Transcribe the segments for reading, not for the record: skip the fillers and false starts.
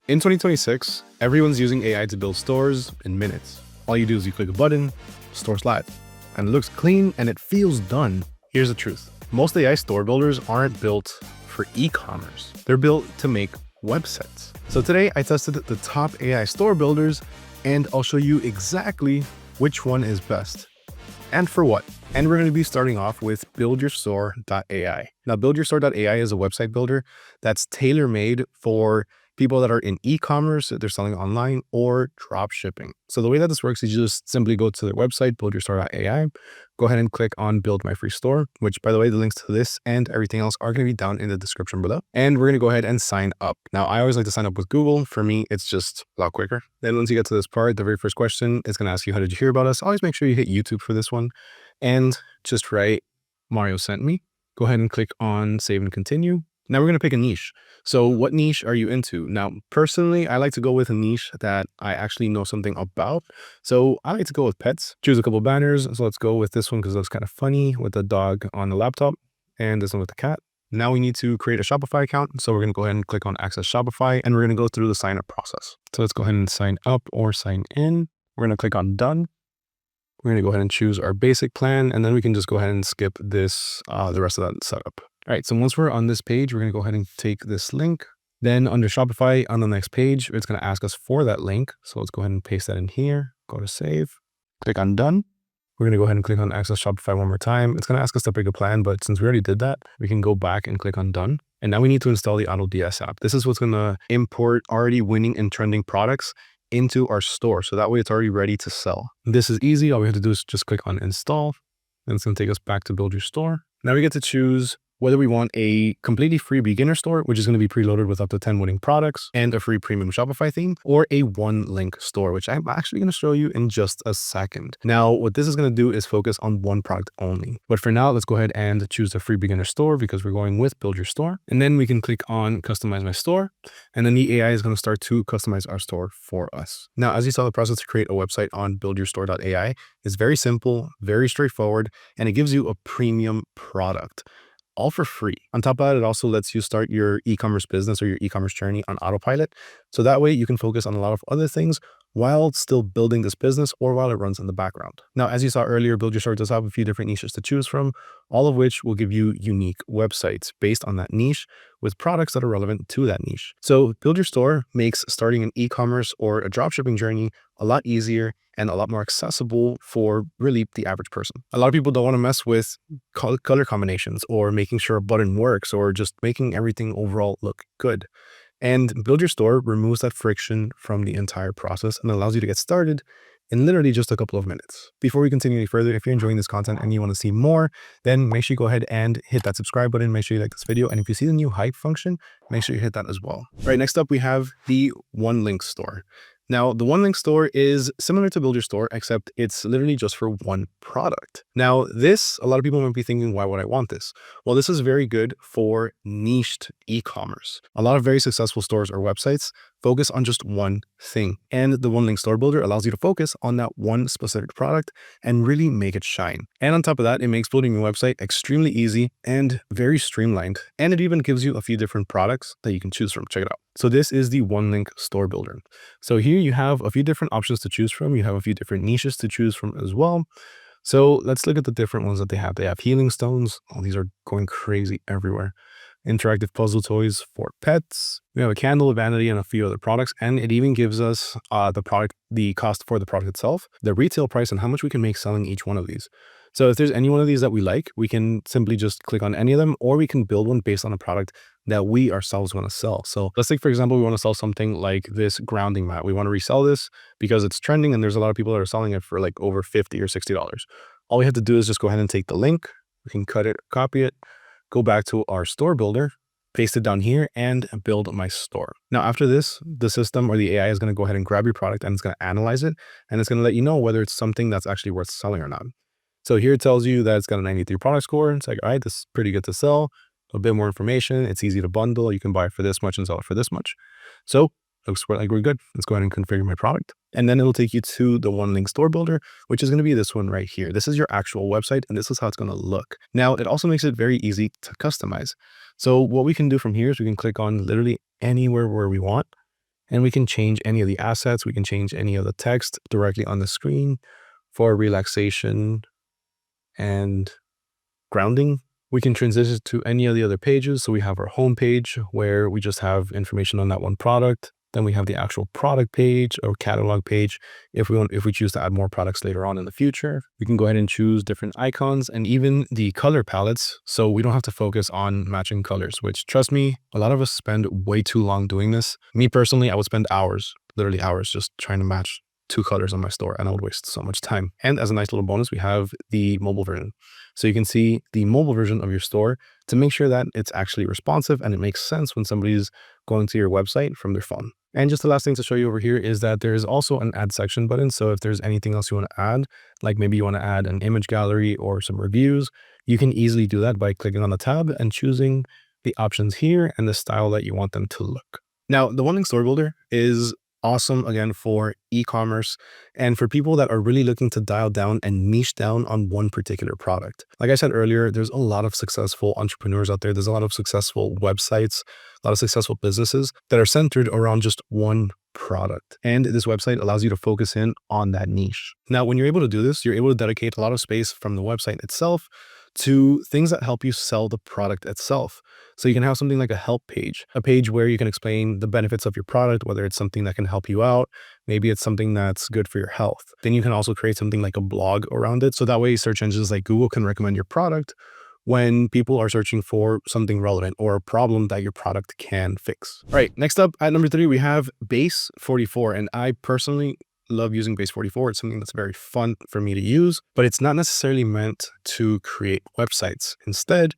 In 2026, everyone's using AI to build stores in minutes. All you do is you click a button, store's live, and it looks clean and it feels done. Here's the truth. Most AI store builders aren't built for e-commerce. They're built to make websites. So today I tested the top AI store builders and I'll show you exactly which one is best and for what. And we're going to be starting off with buildyourstore.ai. Now, buildyourstore.ai is a website builder that's tailor-made for people that are in e-commerce, they're selling online, or drop shipping. So the way that this works is you just simply go to their website, buildyourstore.ai, go ahead and click on build my free store, which by the way, the links to this and everything else are going to be down in the description below. And we're going to go ahead and sign up. Now, I always like to sign up with Google. For me, it's just a lot quicker. Then once you get to this part, the very first question is going to ask you, how did you hear about us? Always make sure you hit YouTube for this one and just write Mario sent me. Go ahead and click on save and continue. Now we're going to pick a niche. So what niche are you into? Now, personally, I like to go with a niche that I actually know something about. So I like to go with pets. Choose a couple banners. So let's go with this one because it looks kind of funny with the dog on the laptop and this one with the cat. Now we need to create a Shopify account. So we're going to go ahead and click on access Shopify and we're going to go through the sign up process. So let's go ahead and sign up or sign in. We're going to click on done. We're going to go ahead and choose our basic plan, and then we can just go ahead and skip this, the rest of that setup. All right, so once we're on this page, we're going to go ahead and take this link. Then under Shopify on the next page, it's going to ask us for that link. So let's go ahead and paste that in here. Go to save, click on done. We're going to go ahead and click on access Shopify one more time. It's going to ask us to pick a plan, but since we already did that, we can go back and click on done. And now we need to install the AutoDS app. This is what's going to import already winning and trending products into our store. So that way it's already ready to sell. This is easy. All we have to do is just click on install and it's going to take us back to build your store. Now we get to choose whether we want a completely free beginner store, which is going to be preloaded with up to 10 winning products and a free premium Shopify theme, or a one link store, which I'm actually going to show you in just a second. Now, what this is going to do is focus on one product only. But for now, let's go ahead and choose the free beginner store because we're going with build your store. And then we can click on customize my store. And then the AI is going to start to customize our store for us. Now, as you saw, the process to create a website on buildyourstore.ai is very simple, very straightforward, and it gives you a premium product, all for free. On top of that, it also lets you start your e-commerce business or your e-commerce journey on autopilot. So that way you can focus on a lot of other things while still building this business or while it runs in the background. Now, as you saw earlier, Build Your Store does have a few different niches to choose from, all of which will give you unique websites based on that niche with products that are relevant to that niche. So Build Your Store makes starting an e-commerce or a dropshipping journey a lot easier and a lot more accessible for really the average person. A lot of people don't want to mess with color combinations or making sure a button works or just making everything overall look good. And Build Your Store removes that friction from the entire process and allows you to get started in literally just a couple of minutes. Before we continue any further, if you're enjoying this content and you want to see more, then make sure you go ahead and hit that subscribe button. Make sure you like this video. And if you see the new hype function, make sure you hit that as well. All right, next up, we have the one link store. Now, the one link store is similar to Build Your Store, except it's literally just for one product. Now, this, a lot of people might be thinking, why would I want this? Well, this is very good for niched e-commerce. A lot of very successful stores or websites focus on just one thing. And the one link store builder allows you to focus on that one specific product and really make it shine. And on top of that, it makes building your website extremely easy and very streamlined. And it even gives you a few different products that you can choose from. Check it out. So this is the one link store builder. So here you have a few different options to choose from. You have a few different niches to choose from as well. So let's look at the different ones that they have. They have healing stones. Oh, these are going crazy everywhere. Interactive puzzle toys for pets. We have a candle, a vanity, and a few other products. And it even gives us the cost for the product itself, the retail price, and how much we can make selling each one of these. So if there's any one of these that we like, we can simply just click on any of them, or we can build one based on a product that we ourselves want to sell. So let's take, for example, we want to sell something like this grounding mat. We want to resell this because it's trending and there's a lot of people that are selling it for like over $50 or $60. All we have to do is just go ahead and take the link. We can cut it, copy it, go back to our store builder, paste it down here and build my store. Now, after this, the system or the AI is going to go ahead and grab your product and it's going to analyze it. And it's going to let you know whether it's something that's actually worth selling or not. So here it tells you that it's got a 93 product score. It's like, all right, this is pretty good to sell. A bit more information. It's easy to bundle. You can buy it for this much and sell it for this much. So looks like we're good. Let's go ahead and configure my product. And then it'll take you to the one link store builder, which is going to be this one right here. This is your actual website and this is how it's going to look. Now, it also makes it very easy to customize. So what we can do from here is we can click on literally anywhere where we want. and we can change any of the assets. We can change any of the text directly on the screen for relaxation and grounding. We can transition to any of the other pages. So we have our home page where we just have information on that one product. Then we have the actual product page or catalog page. If we choose to add more products later on in the future, we can go ahead and choose different icons and even the color palettes. So we don't have to focus on matching colors, which, trust me, a lot of us spend way too long doing this. Me personally, I would spend hours, literally hours, just trying to match two colors on my store, and I would waste so much time. And as a nice little bonus, we have the mobile version. So you can see the mobile version of your store to make sure that it's actually responsive and it makes sense when somebody's going to your website from their phone. And just the last thing to show you over here is that there is also an add section button. So if there's anything else you want to add, like maybe you want to add an image gallery or some reviews, you can easily do that by clicking on the tab and choosing the options here and the style that you want them to look. Now, the one-link store builder is awesome again for e-commerce and for people that are really looking to dial down and niche down on one particular product. Like I said earlier, there's a lot of successful entrepreneurs out there. There's a lot of successful websites, a lot of successful businesses that are centered around just one product. And this website allows you to focus in on that niche. Now, when you're able to do this, you're able to dedicate a lot of space from the website itself to things that help you sell the product itself. So you can have something like a help page, a page where you can explain the benefits of your product, whether it's something that can help you out, maybe it's something that's good for your health. Then you can also create something like a blog around it. So that way search engines like Google can recommend your product when people are searching for something relevant or a problem that your product can fix. All right, next up at number 3, we have Base 44. And I personally love using Base 44. It's something that's very fun for me to use, but it's not necessarily meant to create websites. Instead,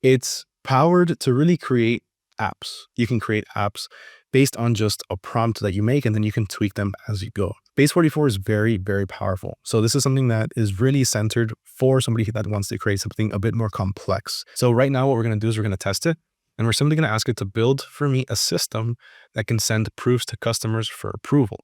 it's powered to really create apps. You can create apps based on just a prompt that you make, and then you can tweak them as you go. Base 44 is very, very powerful. So this is something that is really centered for somebody that wants to create something a bit more complex. So right now what we're going to do is we're going to test it, and we're simply going to ask it to build for me a system that can send proofs to customers for approval.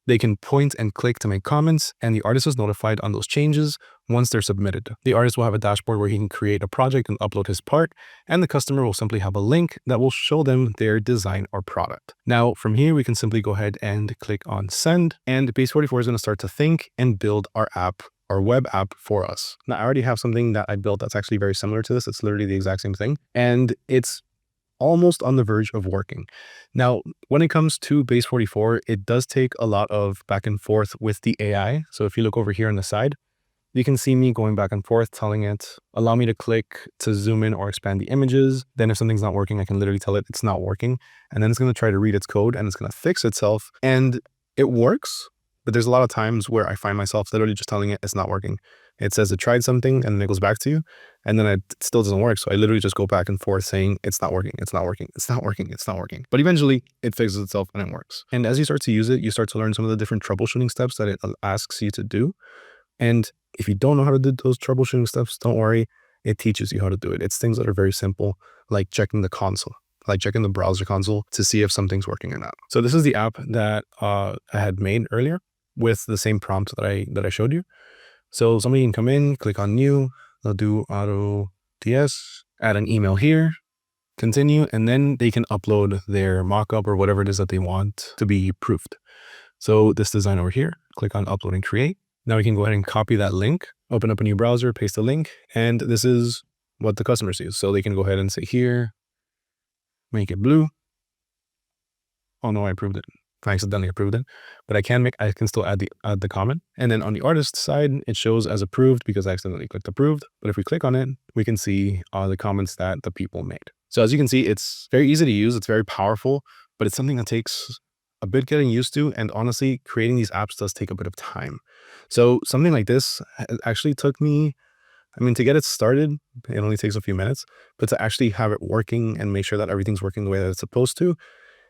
They can point and click to make comments, and the artist is notified on those changes once they're submitted. The artist will have a dashboard where he can create a project and upload his part, and the customer will simply have a link that will show them their design or product. Now, from here, we can simply go ahead and click on send, and Base 44 is going to start to think and build our app, our web app for us. Now, I already have something that I built that's actually very similar to this. It's literally the exact same thing, and it's almost on the verge of working. Now, when it comes to Base 44, it does take a lot of back and forth with the AI. So if you look over here on the side, you can see me going back and forth, telling it, allow me to click to zoom in or expand the images. Then if something's not working, I can literally tell it it's not working. And then it's going to try to read its code and it's going to fix itself. And it works, but there's a lot of times where I find myself literally just telling it it's not working. It says it tried something and then it goes back to you, and then it still doesn't work. So I literally just go back and forth saying it's not working, it's not working, it's not working, it's not working. But eventually it fixes itself and it works. And as you start to use it, you start to learn some of the different troubleshooting steps that it asks you to do. And if you don't know how to do those troubleshooting steps, don't worry, it teaches you how to do it. It's things that are very simple, like checking the console, like checking the browser console to see if something's working or not. So this is the app that I had made earlier with the same prompt that I showed you. So somebody can come in, click on new, they'll do AutoDS, add an email here, continue, and then they can upload their mockup or whatever it is that they want to be proofed. So this design over here, click on upload and create. Now we can go ahead and copy that link, open up a new browser, paste the link, and this is what the customer sees. So they can go ahead and say here, make it blue. Oh no, I approved it. I accidentally approved it, but I can still add the comment. And then on the artist side, it shows as approved because I accidentally clicked approved. But if we click on it, we can see the comments that the people made. So as you can see, it's very easy to use. It's very powerful, but it's something that takes a bit getting used to. And honestly, creating these apps does take a bit of time. So something like this actually took me, to get it started, it only takes a few minutes, but to actually have it working and make sure that everything's working the way that it's supposed to,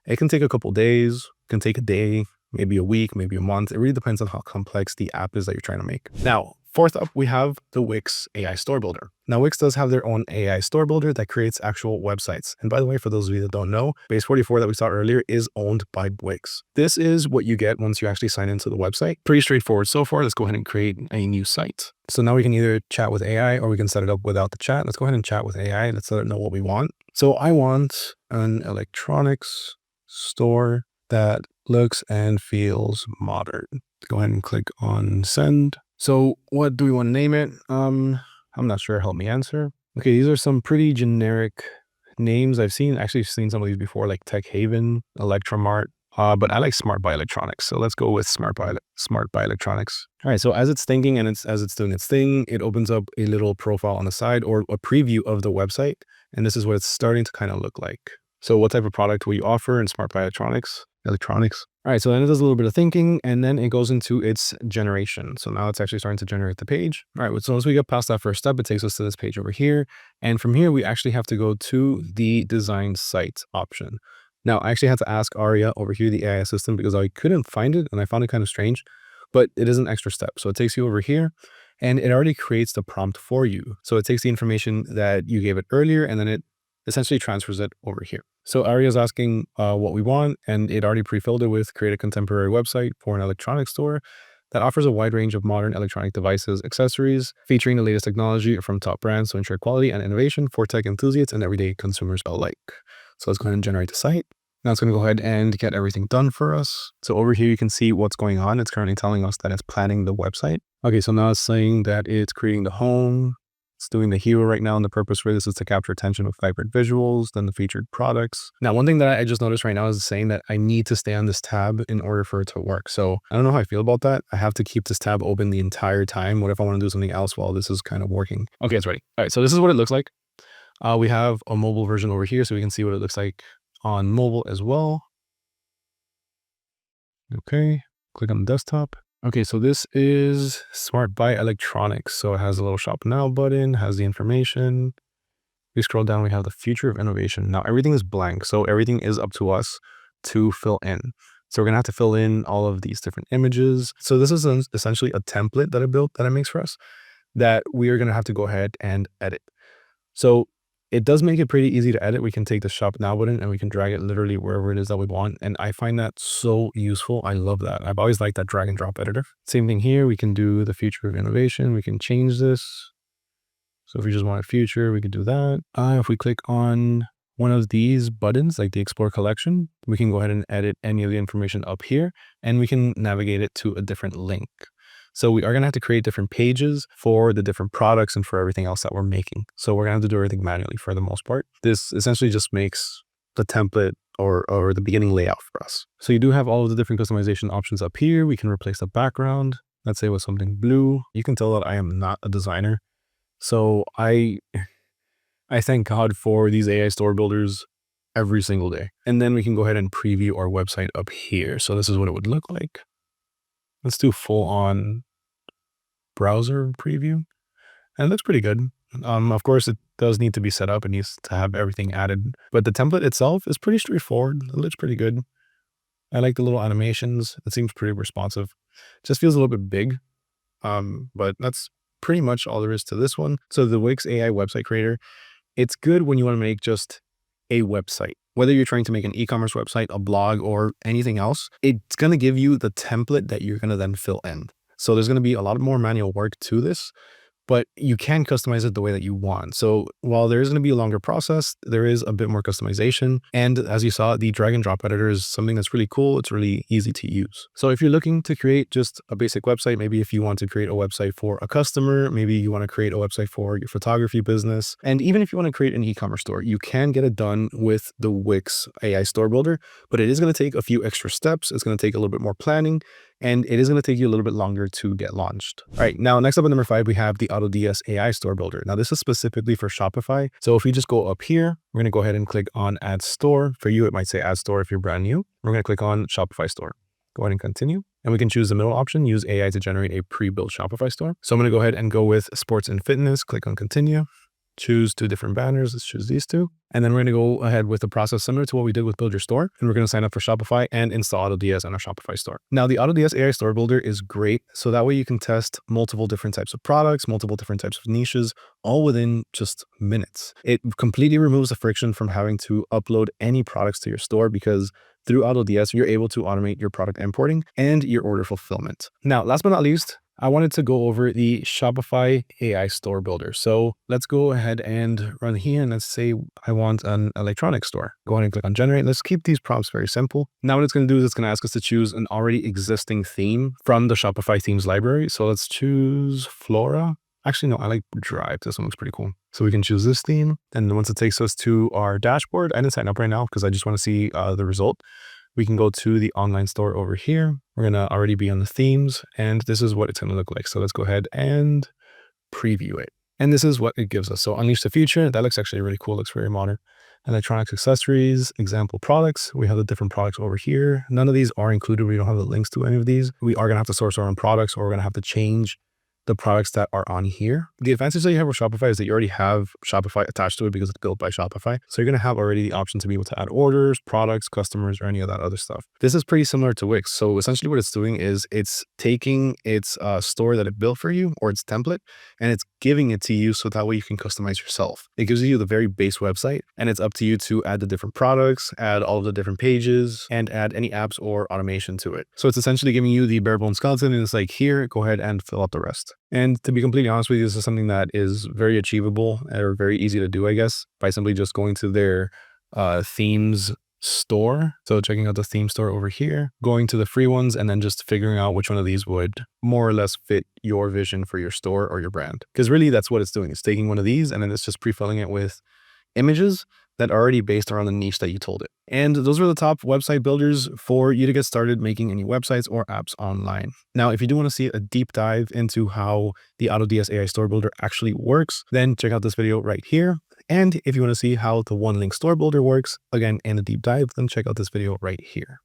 it can take a couple days, can take a day, maybe a week, maybe a month. It really depends on how complex the app is that you're trying to make. Now, fourth up, we have the Wix AI Store Builder. Now, Wix does have their own AI Store Builder that creates actual websites. And by the way, for those of you that don't know, Base 44 that we saw earlier is owned by Wix. This is what you get once you actually sign into the website. Pretty straightforward so far. Let's go ahead and create a new site. So now we can either chat with AI or we can set it up without the chat. Let's go ahead and chat with AI. Let's let it know what we want. So I want an electronics store that looks and feels modern. Go ahead and click on send. So what do we want to name it? I'm not sure. Help me answer. Okay, these are some pretty generic names. I've actually seen some of these before, like Tech Haven, Electromart. But I like Smart by Electronics. So let's go with Smart by Electronics. All right. So as it's thinking and as it's doing its thing, it opens up a little profile on the side or a preview of the website. And this is what it's starting to kind of look like. So what type of product will you offer in Smart by Electronics? All right, so then it does a little bit of thinking and then it goes into its generation. So now it's actually starting to generate the page. All right, so once we get past that first step, it takes us to this page over here. And from here, we actually have to go to the design site option. Now, I actually had to ask Aria over here, the AI assistant, because I couldn't find it and I found it kind of strange, but it is an extra step. So it takes you over here and it already creates the prompt for you. So it takes the information that you gave it earlier and then it essentially transfers it over here. So Aria is asking what we want, and it already pre-filled it with create a contemporary website for an electronics store that offers a wide range of modern electronic devices, accessories, featuring the latest technology from top brands to ensure quality and innovation for tech enthusiasts and everyday consumers alike. So let's go ahead and generate the site. Now it's going to go ahead and get everything done for us. So over here, you can see what's going on. It's currently telling us that it's planning the website. Okay, so now it's saying that it's creating the home. It's doing the hero right now, and the purpose for this is to capture attention with vibrant visuals, then the featured products. Now, one thing that I just noticed right now is saying that I need to stay on this tab in order for it to work. So I don't know how I feel about that. I have to keep this tab open the entire time. What if I want to do something else while this is kind of working? Okay, it's ready. All right, so this is what it looks like. We have a mobile version over here, so we can see what it looks like on mobile as well. Okay, click on the desktop. Okay, so this is Smart by Electronics. So it has a little shop now button, has the information. We scroll down, we have the future of innovation. Now everything is blank. So everything is up to us to fill in. So we're gonna have to fill in all of these different images. So this is essentially a template that I built that it makes for us that we are gonna have to go ahead and edit. So it does make it pretty easy to edit. We can take the shop now button and we can drag it literally wherever it is that we want. And I find that so useful. I love that. I've always liked that drag and drop editor. Same thing here. We can do the future of innovation. We can change this. So if we just want a future, we could do that. If we click on one of these buttons, like the Explore collection, we can go ahead and edit any of the information up here and we can navigate it to a different link. So we are going to have to create different pages for the different products and for everything else that we're making. So we're going to have to do everything manually for the most part. This essentially just makes the template or the beginning layout for us. So you do have all of the different customization options up here. We can replace the background, let's say with something blue. You can tell that I am not a designer. So I thank God for these AI store builders every single day. And then we can go ahead and preview our website up here. So this is what it would look like. Let's do full on browser preview. And it looks pretty good. Of course, it does need to be set up. It needs to have everything added. But the template itself is pretty straightforward. It looks pretty good. I like the little animations. It seems pretty responsive. Just feels a little bit big. But that's pretty much all there is to this one. So the Wix AI website creator, it's good when you want to make just a website. Whether you're trying to make an e-commerce website, a blog, or anything else, it's going to give you the template that you're going to then fill in. So there's going to be a lot more manual work to this, but you can customize it the way that you want. So while there is going to be a longer process, there is a bit more customization. And as you saw, the drag and drop editor is something that's really cool. It's really easy to use. So if you're looking to create just a basic website, maybe if you want to create a website for a customer, maybe you want to create a website for your photography business, and even if you want to create an e-commerce store, you can get it done with the Wix AI Store Builder, but it is going to take a few extra steps. It's going to take a little bit more planning, and it is going to take you a little bit longer to get launched. All right, now next up at number 5, we have the AutoDS AI Store Builder. Now this is specifically for Shopify. So if we just go up here, we're going to go ahead and click on Add Store. For you, it might say Add Store if you're brand new. We're going to click on Shopify Store. Go ahead and continue. And we can choose the middle option, use AI to generate a pre-built Shopify store. So I'm going to go ahead and go with sports and fitness, click on continue. Choose 2 different banners. Let's choose these 2. And then we're going to go ahead with a process similar to what we did with Build Your Store. And we're going to sign up for Shopify and install AutoDS on our Shopify store. Now, the AutoDS AI Store Builder is great. So that way you can test multiple different types of products, multiple different types of niches, all within just minutes. It completely removes the friction from having to upload any products to your store because through AutoDS, you're able to automate your product importing and your order fulfillment. Now, last but not least, I wanted to go over the Shopify AI Store Builder. So let's go ahead and run here and let's say I want an electronics store. Go ahead and click on generate. Let's keep these prompts very simple. Now what it's going to do is it's going to ask us to choose an already existing theme from the Shopify themes library. So let's choose Flora. Actually, no, I like Drive. This one looks pretty cool. So we can choose this theme. And then once it takes us to our dashboard, I didn't sign up right now because I just want to see the result. We can go to the online store over here. We're going to already be on the themes, and this is what it's going to look like. So let's go ahead and preview it. And this is what it gives us. So Unleash the Future, that looks actually really cool. Looks very modern. Electronics, accessories, example products. We have the different products over here. None of these are included. We don't have the links to any of these. We are going to have to source our own products, or we're going to have to change the products that are on here. The advantage that you have with Shopify is that you already have Shopify attached to it because it's built by Shopify. So you're going to have already the option to be able to add orders, products, customers, or any of that other stuff. This is pretty similar to Wix. So essentially what it's doing is it's taking its store that it built for you, or its template, and it's giving it to you so that way you can customize yourself. It gives you the very base website, and it's up to you to add the different products, add all of the different pages, and add any apps or automation to it. So it's essentially giving you the bare bones skeleton, and it's like, here, go ahead and fill out the rest. And to be completely honest with you, this is something that is very achievable or very easy to do, I guess, by simply just going to their themes store. So checking out the theme store over here, going to the free ones, and then just figuring out which one of these would more or less fit your vision for your store or your brand. Because really that's what it's doing. It's taking one of these and then it's just pre-filling it with images that are already based around the niche that you told it. And those are the top website builders for you to get started making any websites or apps online. Now, if you do want to see a deep dive into how the AutoDS AI Store Builder actually works, then check out this video right here. And if you want to see how the one link store builder works, again, in a deep dive, then check out this video right here.